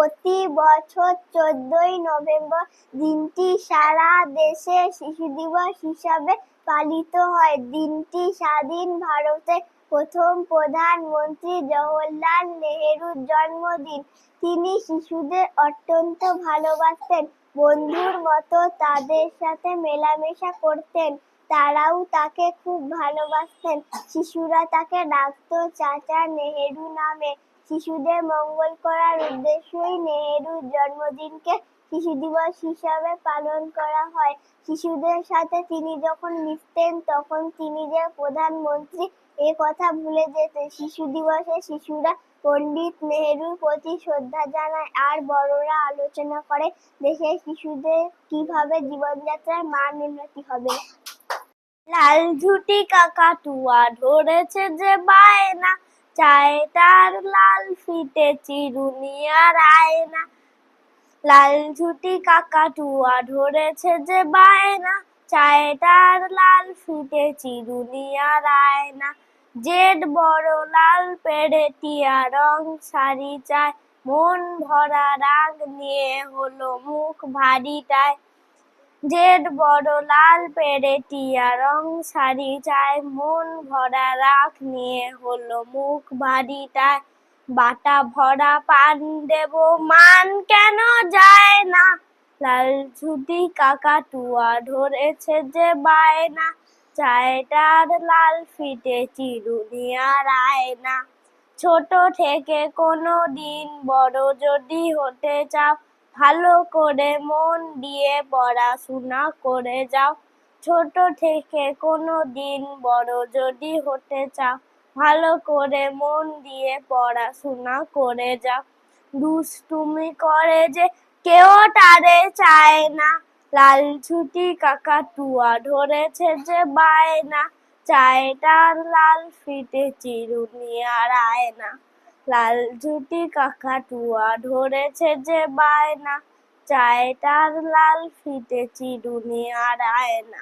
প্রতি বছর 14ই নভেম্বর দিনটি সারা দেশে শিশু দিবস হিসাবে পালিত হয়। দিনটি স্বাধীন ভারতের প্রথম প্রধানমন্ত্রী জওহরলাল নেহেরুর জন্মদিন। তিনি শিশুদের অত্যন্ত ভালোবাসতেন, বন্ধুর মতো তাদের সাথে মেলামেশা করতেন। তারাও তাকে খুব ভালোবাসতেন। শিশুরা তাকে ডাকতো চাচা নেহেরু নামে। শিশুদের মঙ্গল করার উদ্দেশ্যেই নেহেরুর জন্মদিনকে শিশু দিবস হিসাবে পালন করা হয়। শিশুদের সাথে তিনি যখন মিশতেন তখন তিনি যে প্রধানমন্ত্রী এ কথা ভুলে যেতেন। শিশু দিবসে শিশুরা পণ্ডিত নেহেরুর প্রতি শ্রদ্ধা জানায় আর বড়রা আলোচনা করে দেশের শিশুদের কিভাবে জীবনযাত্রার মান উন্নতি হবে। লাল ঝুঁটি কাকাতুয়া ধরেছে যে বায়না, চায় তার লাল ফিতে চিরুনি আর আয়না। লাল ঝুঁটি কাকাতুয়া ধরেছে যে বায়না, চায় তার লাল ফিতে চিরুনি আর আয়না। জেড বড় লাল পেড়েটিয়া রং শাড়ি চায়, মন ভরা রাগ নিয়ে হলো মুখ ভারীটায়। জেড বড় লাল পেড়েটিয়া রং শাড়ি চায়, মন ভরা রাগ নিয়ে হলো মুখ ভারীটায়। বাটা ভরা পান দেব মান কেন যায় না, লাল ঝুঁটি কাকাতুয়া ধরেছে যে বায়না, চায় তার লাল ফিতে চিরুনি আর আয়না। ছোট থেকে কোনো দিন বড় যদি হতে চাও, ভালো করে মন দিয়ে পড়াশোনা করে যাও। ছোট থেকে কোনো দিন বড় যদি হতে চাও, ভালো করে মন দিয়ে পড়াশোনা করে যাও। দুষ্টুমি করে যে কেউ তারে চায় না, লাল ঝুঁটি কাকাতুয়া ধরেছে যে বায়না, চায় তার লাল ফিতে চিরুনি আর আয়না। লাল ঝুঁটি কাকাতুয়া ধরেছে যে বায়না, চায় তার লাল ফিতে চিরুনি আর আয়না।